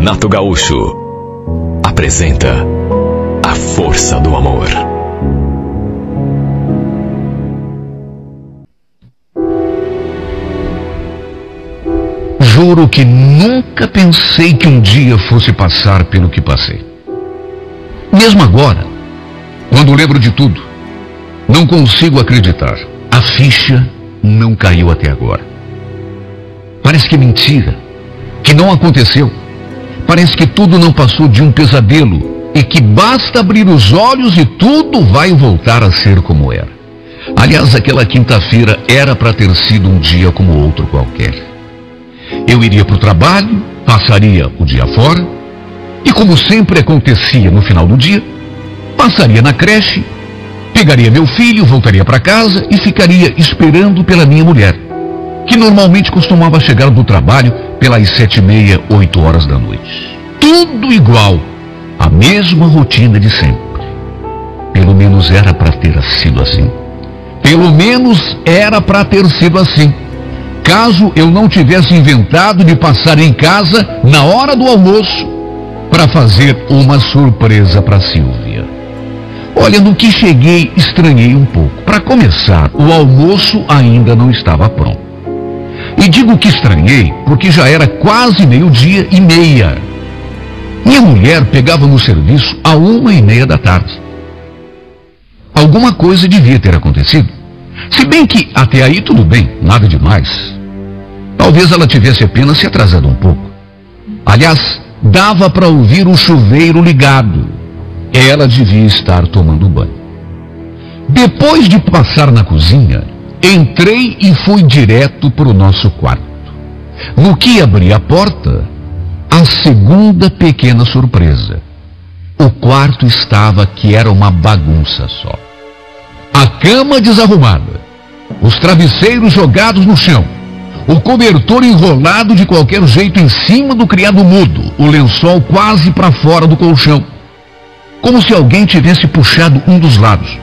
Renato Gaúcho apresenta A Força do Amor. Juro que nunca pensei que um dia fosse passar pelo que passei. Mesmo agora, quando lembro de tudo, não consigo acreditar. A ficha não caiu até agora. Parece que é mentira, que não aconteceu. Parece que tudo não passou de um pesadelo e que basta abrir os olhos e tudo vai voltar a ser como era. Aliás, aquela quinta-feira era para ter sido um dia como outro qualquer. Eu iria para o trabalho, passaria o dia fora e, como sempre acontecia no final do dia, passaria na creche, pegaria meu filho, voltaria para casa e ficaria esperando pela minha mulher, que normalmente costumava chegar do trabalho pelas 7h30, 8h da noite. Tudo igual, a mesma rotina de sempre. Pelo menos era para ter sido assim. Pelo menos era para ter sido assim. Caso eu não tivesse inventado de passar em casa na hora do almoço para fazer uma surpresa para Silvia. Olha, no que cheguei, estranhei um pouco. Para começar, o almoço ainda não estava pronto. E digo que estranhei porque já era quase 12h30. Minha mulher pegava no serviço à 1h30 da tarde. Alguma coisa devia ter acontecido. Se bem que até aí tudo bem, nada demais. Talvez ela tivesse apenas se atrasado um pouco. Aliás, dava para ouvir o chuveiro ligado. Ela devia estar tomando banho. Depois de passar na cozinha, entrei e fui direto para o nosso quarto. No que abri a porta, a segunda pequena surpresa. O quarto estava que era uma bagunça só. A cama desarrumada, os travesseiros jogados no chão, o cobertor enrolado de qualquer jeito em cima do criado mudo, o lençol quase para fora do colchão, como se alguém tivesse puxado um dos lados.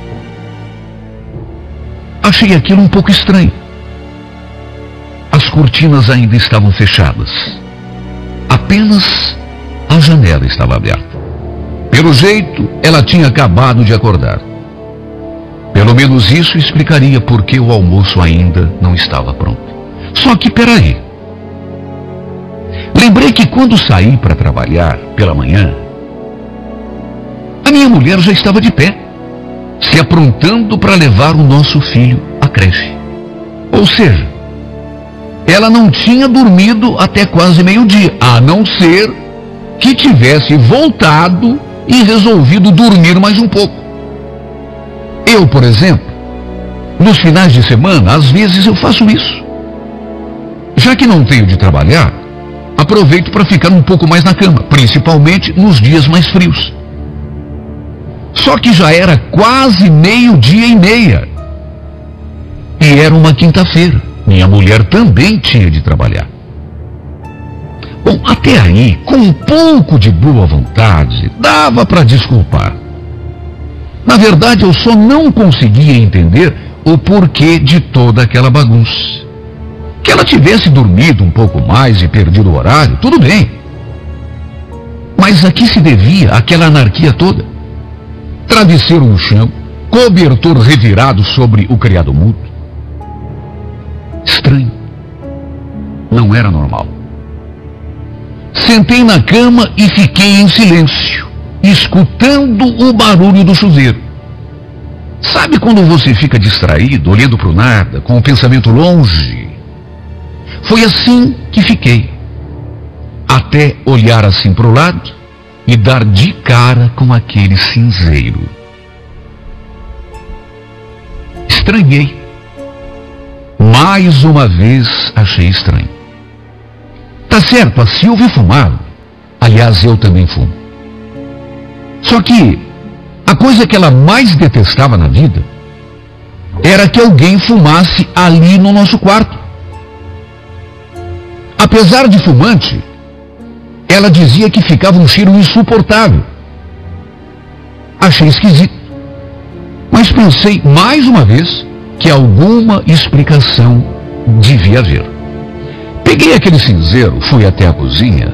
Achei aquilo um pouco estranho. As cortinas ainda estavam fechadas. Apenas a janela estava aberta. Pelo jeito, ela tinha acabado de acordar. Pelo menos isso explicaria por que o almoço ainda não estava pronto. Só que, peraí. Lembrei que quando saí para trabalhar pela manhã, a minha mulher já estava de pé, se aprontando para levar o nosso filho à creche. Ou seja, ela não tinha dormido até quase 12h, a não ser que tivesse voltado e resolvido dormir mais um pouco. Eu, por exemplo, nos finais de semana, às vezes eu faço isso. Já que não tenho de trabalhar, aproveito para ficar um pouco mais na cama, principalmente nos dias mais frios. Só que já era quase 12h30. E era uma quinta-feira. Minha mulher também tinha de trabalhar. Bom, até aí, com um pouco de boa vontade, dava para desculpar. Na verdade, eu só não conseguia entender o porquê de toda aquela bagunça. Que ela tivesse dormido um pouco mais e perdido o horário, tudo bem. Mas a que se devia aquela anarquia toda? Travesseiro no chão, cobertor revirado sobre o criado mudo. Estranho. Não era normal. Sentei na cama e fiquei em silêncio, escutando o barulho do chuveiro. Sabe quando você fica distraído, olhando para o nada, com o pensamento longe? Foi assim que fiquei, até olhar assim para o lado e dar de cara com aquele cinzeiro. Estranhei. Mais uma vez achei estranho. Tá certo, a Silvia fumava. Aliás, eu também fumo. Só que a coisa que ela mais detestava na vida era que alguém fumasse ali no nosso quarto. Apesar de fumante, ela dizia que ficava um cheiro insuportável. Achei esquisito. Mas pensei mais uma vez que alguma explicação devia haver. Peguei aquele cinzeiro, fui até a cozinha,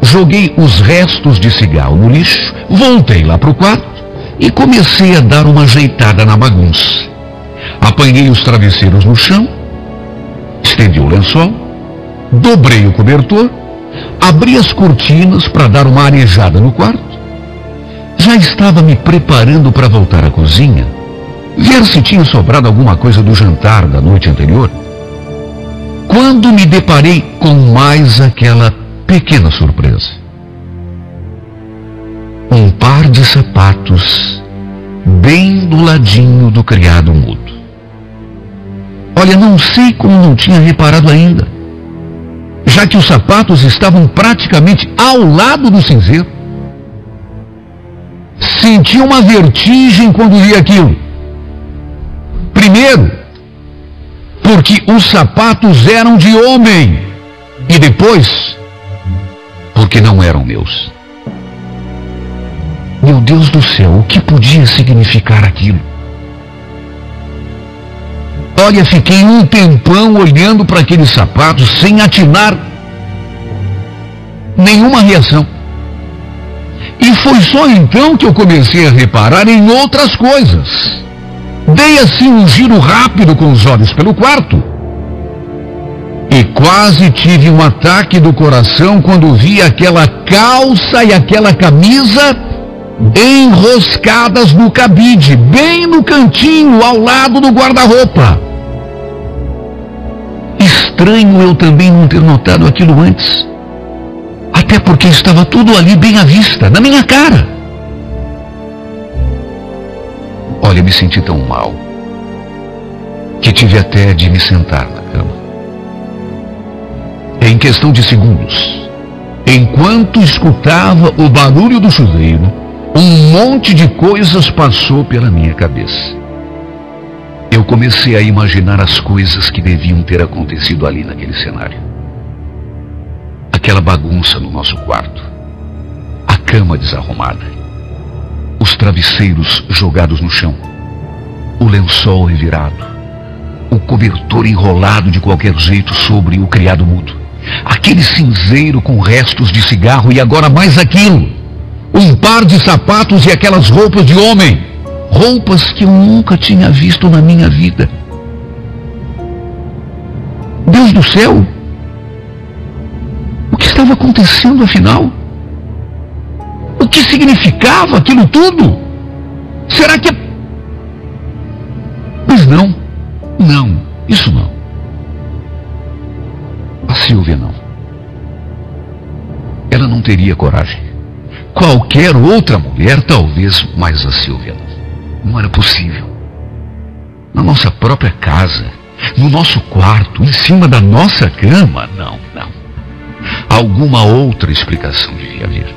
joguei os restos de cigarro no lixo, voltei lá para o quarto e comecei a dar uma ajeitada na bagunça. Apanhei os travesseiros no chão, estendi o lençol, dobrei o cobertor, abri as cortinas para dar uma arejada no quarto. Já estava me preparando para voltar à cozinha, ver se tinha sobrado alguma coisa do jantar da noite anterior, quando me deparei com mais aquela pequena surpresa. Um par de sapatos bem do ladinho do criado mudo. Olha, não sei como não tinha reparado ainda, já que os sapatos estavam praticamente ao lado do cinzeiro. Senti uma vertigem quando vi aquilo. Primeiro, porque os sapatos eram de homem, e depois, porque não eram meus. Meu Deus do céu, o que podia significar aquilo? Olha, fiquei um tempão olhando para aqueles sapatos sem atinar nenhuma reação. E foi só então que eu comecei a reparar em outras coisas. Dei assim um giro rápido com os olhos pelo quarto e quase tive um ataque do coração quando vi aquela calça e aquela camisa enroscadas no cabide, bem no cantinho ao lado do guarda-roupa. Estranho eu também não ter notado aquilo antes, até porque estava tudo ali bem à vista, na minha cara. Olha, me senti tão mal que tive até de me sentar na cama. Em questão de segundos, enquanto escutava o barulho do chuveiro, um monte de coisas passou pela minha cabeça. Eu comecei a imaginar as coisas que deviam ter acontecido ali naquele cenário. Aquela bagunça no nosso quarto, a cama desarrumada, os travesseiros jogados no chão, o lençol revirado, o cobertor enrolado de qualquer jeito sobre o criado mudo, aquele cinzeiro com restos de cigarro e agora mais aquilo, um par de sapatos e aquelas roupas de homem, roupas que eu nunca tinha visto na minha vida. Deus do céu! O que estava acontecendo afinal? O que significava aquilo tudo? Será que... Mas não, isso não. A Silvia não. Ela não teria coragem. Qualquer outra mulher, talvez, mas a Silvia não. Não era possível. Na nossa própria casa, no nosso quarto, em cima da nossa cama, não. Alguma outra explicação devia haver.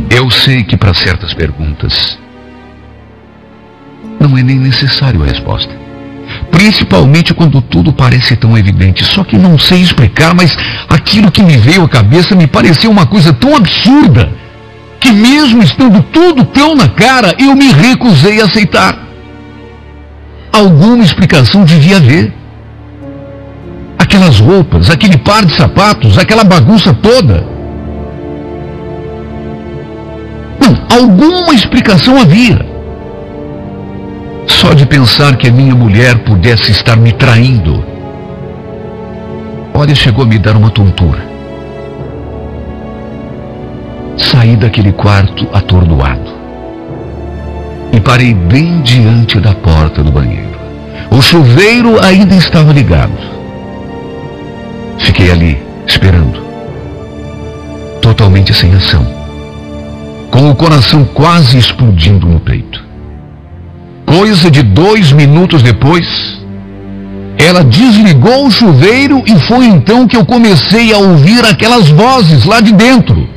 Eu sei que para certas perguntas não é nem necessário a resposta. Principalmente quando tudo parece tão evidente. Só que não sei explicar, mas aquilo que me veio à cabeça me pareceu uma coisa tão absurda que mesmo estando tudo tão na cara, eu me recusei a aceitar. Alguma explicação devia haver. Aquelas roupas, aquele par de sapatos, aquela bagunça toda. Não, alguma explicação havia. Só de pensar que a minha mulher pudesse estar me traindo. Olha, chegou a me dar uma tontura. Saí daquele quarto atordoado e parei bem diante da porta do banheiro. O chuveiro ainda estava ligado. Fiquei ali, esperando, totalmente sem ação, com o coração quase explodindo no peito. Coisa de 2 minutos depois, ela desligou o chuveiro e foi então que eu comecei a ouvir aquelas vozes lá de dentro.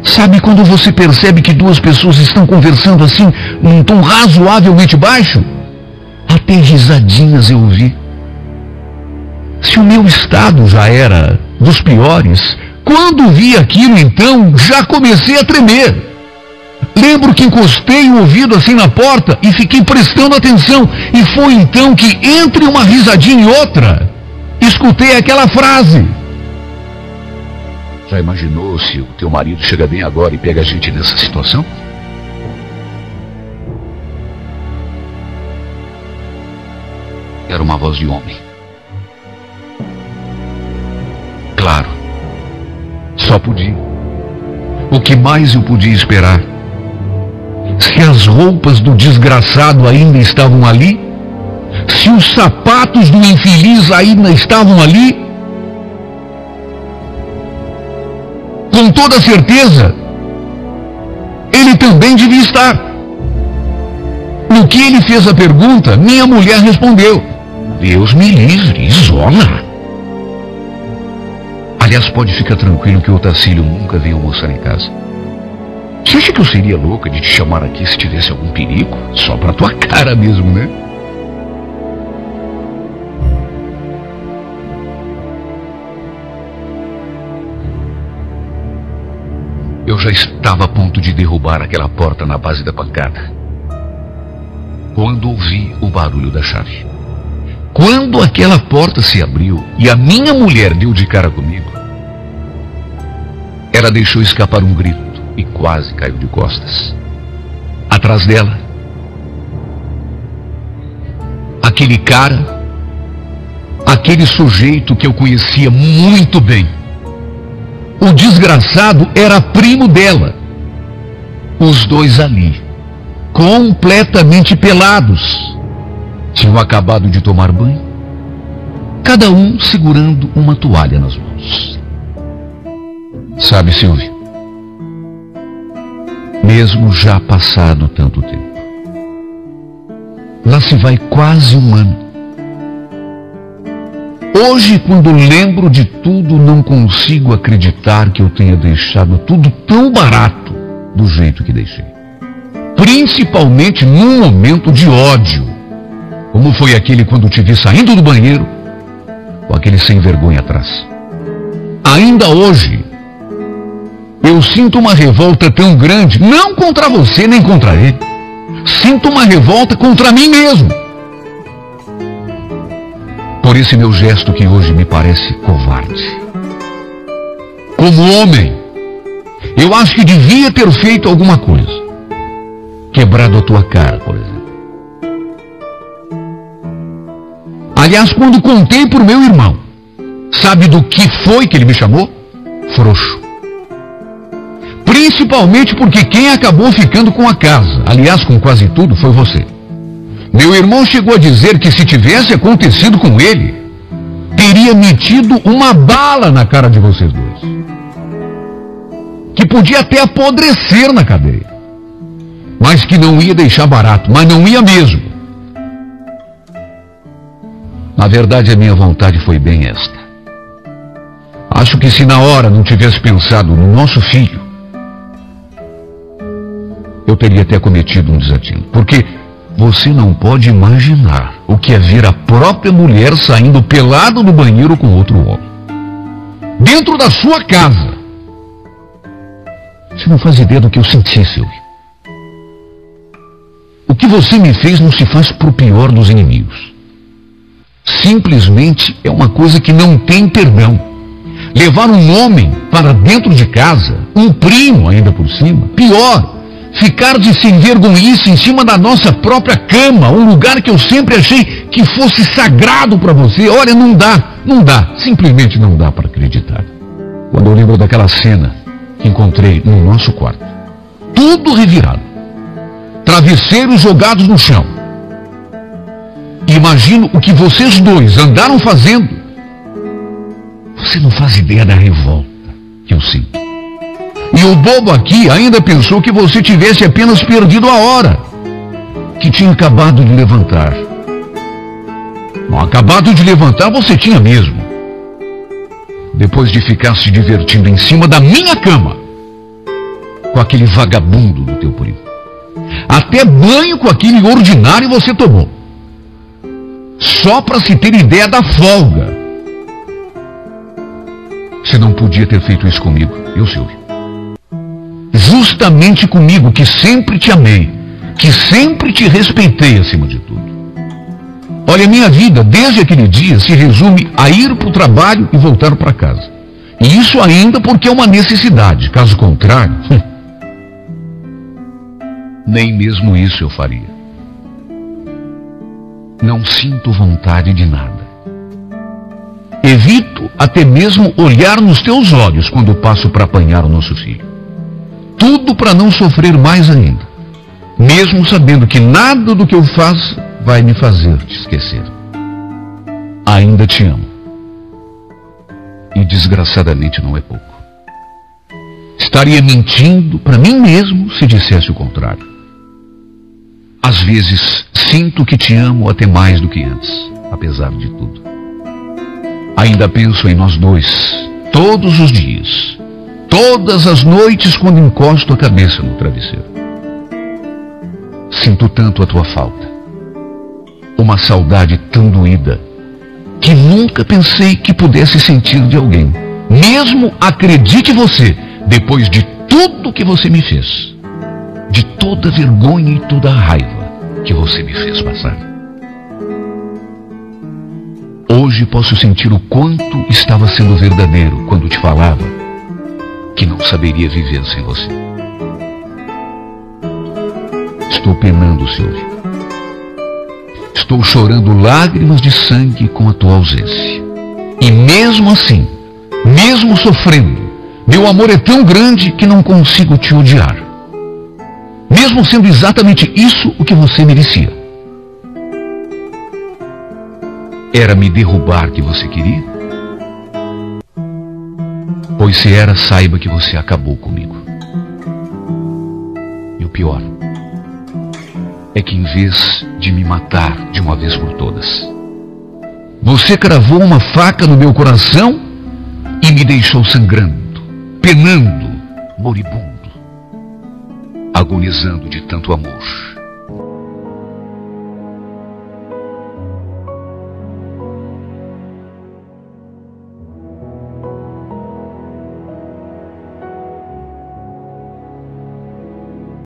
Sabe quando você percebe que 2 pessoas estão conversando assim, num tom razoavelmente baixo? Até risadinhas eu ouvi. Se o meu estado já era dos piores, quando vi aquilo então, já comecei a tremer. Lembro que encostei o ouvido assim na porta e fiquei prestando atenção. E foi então que, entre uma risadinha e outra, escutei aquela frase: Já imaginou se o teu marido chega bem agora e pega a gente nessa situação? Era uma voz de homem. Claro. Só podia. O que mais eu podia esperar? Se as roupas do desgraçado ainda estavam ali, se os sapatos do infeliz ainda estavam ali, com toda certeza, ele também devia estar. No que ele fez a pergunta, minha mulher respondeu: Deus me livre, Isola. Aliás, pode ficar tranquilo que o Otacílio nunca veio almoçar em casa. Você acha que eu seria louca de te chamar aqui se tivesse algum perigo? Só pra tua cara mesmo, né? Eu já estava a ponto de derrubar aquela porta na base da pancada, quando ouvi o barulho da chave. Quando aquela porta se abriu e a minha mulher deu de cara comigo, ela deixou escapar um grito e quase caiu de costas. Atrás dela, aquele cara, aquele sujeito que eu conhecia muito bem. O desgraçado era primo dela. Os dois ali, completamente pelados, tinham acabado de tomar banho, cada um segurando uma toalha nas mãos. Sabe, Silvio, mesmo já passado tanto tempo, lá se vai quase um ano. Hoje, quando lembro de tudo, não consigo acreditar que eu tenha deixado tudo tão barato do jeito que deixei. Principalmente num momento de ódio, como foi aquele quando te vi saindo do banheiro, com aquele sem vergonha atrás. Ainda hoje, eu sinto uma revolta tão grande, não contra você nem contra ele. Sinto uma revolta contra mim mesmo. Por esse meu gesto que hoje me parece covarde. Como homem, eu acho que devia ter feito alguma coisa. Quebrado a tua cara, por exemplo. Aliás, quando contei pro meu irmão, sabe do que foi que ele me chamou? Frouxo. Principalmente porque quem acabou ficando com a casa, aliás, com quase tudo, foi você. Meu irmão chegou a dizer que se tivesse acontecido com ele, teria metido uma bala na cara de vocês dois. Que podia até apodrecer na cadeia. Mas que não ia deixar barato, mas não ia mesmo. Na verdade, a minha vontade foi bem esta. Acho que se na hora não tivesse pensado no nosso filho, eu teria até cometido um desatino. Porque você não pode imaginar o que é ver a própria mulher saindo pelada do banheiro com outro homem. Dentro da sua casa. Você não faz ideia do que eu senti, Silvio. O que você me fez não se faz pro pior dos inimigos. Simplesmente é uma coisa que não tem perdão. Levar um homem para dentro de casa, um primo ainda por cima, pior, ficar de sem vergonhice em cima da nossa própria cama, um lugar que eu sempre achei que fosse sagrado para você. Olha, não dá, simplesmente não dá para acreditar. Quando eu lembro daquela cena que encontrei no nosso quarto, tudo revirado, travesseiros jogados no chão, imagino o que vocês dois andaram fazendo. Você não faz ideia da revolta que eu sinto. E o bobo aqui ainda pensou que você tivesse apenas perdido a hora, que tinha acabado de levantar. Bom, acabado de levantar você tinha mesmo. Depois de ficar se divertindo em cima da minha cama, com aquele vagabundo do teu primo. Até banho com aquele ordinário você tomou. Só para se ter ideia da folga. Você não podia ter feito isso comigo, eu, Silvio. Justamente comigo, que sempre te amei, que sempre te respeitei acima de tudo. Olha, minha vida, desde aquele dia, se resume a ir para o trabalho e voltar para casa. E isso ainda porque é uma necessidade. Caso contrário, nem mesmo isso eu faria. Não sinto vontade de nada. Evito até mesmo olhar nos teus olhos quando passo para apanhar o nosso filho. Tudo para não sofrer mais ainda, mesmo sabendo que nada do que eu faço vai me fazer te esquecer. Ainda te amo. E desgraçadamente não é pouco. Estaria mentindo para mim mesmo se dissesse o contrário. Às vezes sinto que te amo até mais do que antes, apesar de tudo. Ainda penso em nós dois, todos os dias, todas as noites quando encosto a cabeça no travesseiro. Sinto tanto a tua falta, uma saudade tão doída, que nunca pensei que pudesse sentir de alguém, mesmo, acredite você, depois de tudo que você me fez, de toda a vergonha e toda a raiva que você me fez passar. Hoje posso sentir o quanto estava sendo verdadeiro quando te falava que não saberia viver sem você. Estou penando, Silvia. Estou chorando lágrimas de sangue com a tua ausência. E mesmo assim, mesmo sofrendo, meu amor é tão grande que não consigo te odiar. Mesmo sendo exatamente isso o que você merecia. Era me derrubar que você queria? Pois se era, saiba que você acabou comigo. E o pior é que em vez de me matar de uma vez por todas, você cravou uma faca no meu coração e me deixou sangrando, penando, moribundo, agonizando de tanto amor.